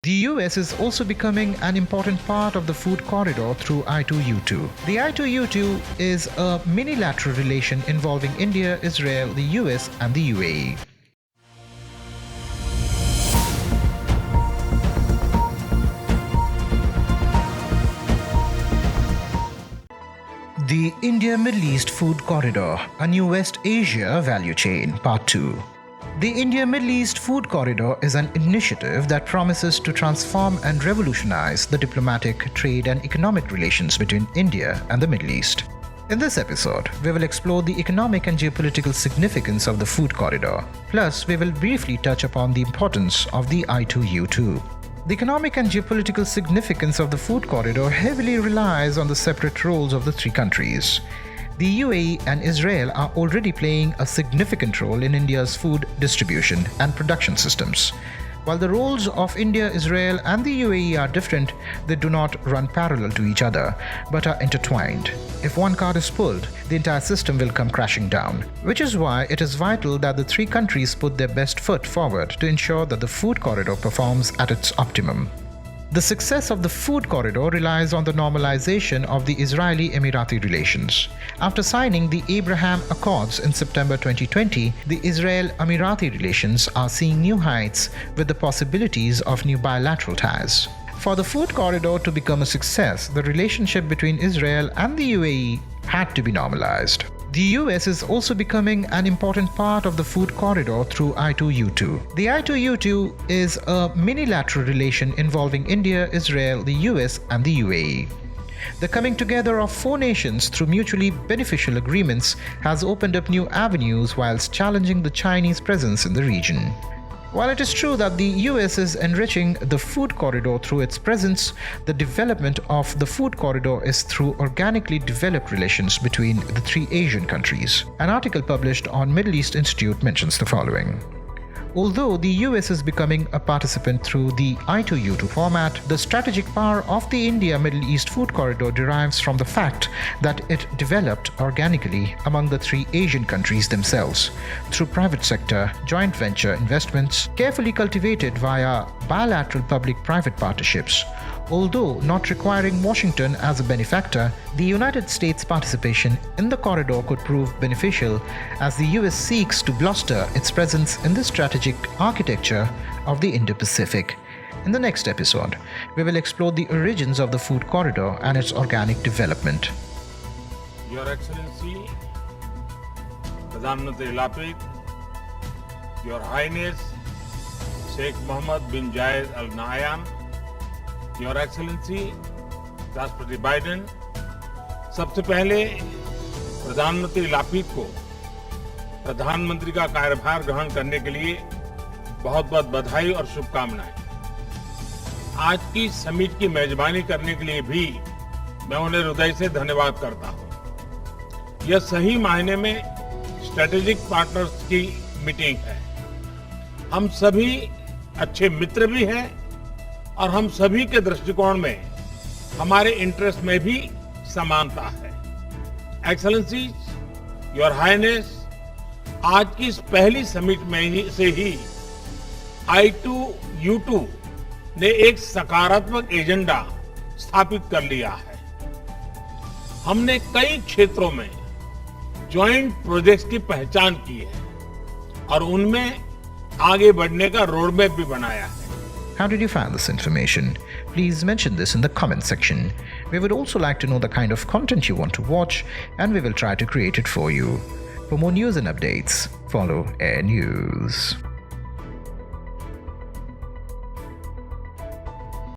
The US is also becoming an important part of the food corridor through I-2U2. The I-2U2 is a minilateral relation involving India, Israel, the US and the UAE. The India-Middle East Food Corridor, a new West Asia value chain, Part 2. The India-Middle East Food Corridor is an initiative that promises to transform and revolutionize the diplomatic, trade and economic relations between India and the Middle East. In this episode, we will explore the economic and geopolitical significance of the food corridor. Plus, we will briefly touch upon the importance of the I-2U2. The economic and geopolitical significance of the food corridor heavily relies on the separate roles of the three countries. The UAE and Israel are already playing a significant role in India's food distribution and production systems. While the roles of India, Israel and the UAE are different, they do not run parallel to each other, but are intertwined. If one card is pulled, the entire system will come crashing down, which is why it is vital that the three countries put their best foot forward to ensure that the food corridor performs at its optimum. The success of the food corridor relies on the normalization of the Israeli-Emirati relations. After signing the Abraham Accords in September 2020, the Israel-Emirati relations are seeing new heights with the possibilities of new bilateral ties. For the food corridor to become a success, the relationship between Israel and the UAE had to be normalized. The US is also becoming an important part of the food corridor through I-2U2. The I-2U2 is a minilateral relation involving India, Israel, the US and the UAE. The coming together of four nations through mutually beneficial agreements has opened up new avenues whilst challenging the Chinese presence in the region. While it is true that the US is enriching the food corridor through its presence, the development of the food corridor is through organically developed relations between the three Asian countries. An article published on Middle East Institute mentions the following. Although the US is becoming a participant through the I-2U2 format, the strategic power of the India-Middle East Food Corridor derives from the fact that it developed organically among the three Asian countries themselves, through private sector, joint venture investments, carefully cultivated via bilateral public-private partnerships. Although not requiring Washington as a benefactor, the United States' participation in the corridor could prove beneficial as the US seeks to bolster its presence in the strategic architecture of the Indo-Pacific. In the next episode, we will explore the origins of the food corridor and its organic development. Your Excellency, Pradhan Mantri Lapid, Your Highness, Sheikh Mohammed bin Zayed Al Nahyan, Your Excellency, राष्ट्रपति Biden, सबसे पहले प्रधानमंत्री Lapid को प्रधानमंत्री का कार्यभार ग्रहण करने के लिए बहुत बहुत बधाई और शुभकामनाएं। आज की समिट की मेजबानी करने के लिए भी मैं उन्हें हृदय से धन्यवाद करता हूं। यह सही मायने में स्ट्रेटेजिक पार्टनर्स की मीटिंग है। हम सभी अच्छे मित्र भी हैं और हम सभी के दृष्टिकोण में हमारे इंटरेस्ट में भी समानता है। एक्सेलेंसीज, योर हाइनेस, आज की इस पहली समिट में से ही I-2U2 ने एक सकारात्मक एजेंडा स्थापित कर लिया है। हमने कई क्षेत्रों में जॉइंट प्रोजेक्ट्स की पहचान की है और उनमें आगे बढ़ने का रोड मैप भी बनाया है। How did you find this information? Please mention this in the comment section. We would also like to know the kind of content you want to watch and we will try to create it for you. For more news and updates, follow Airr News.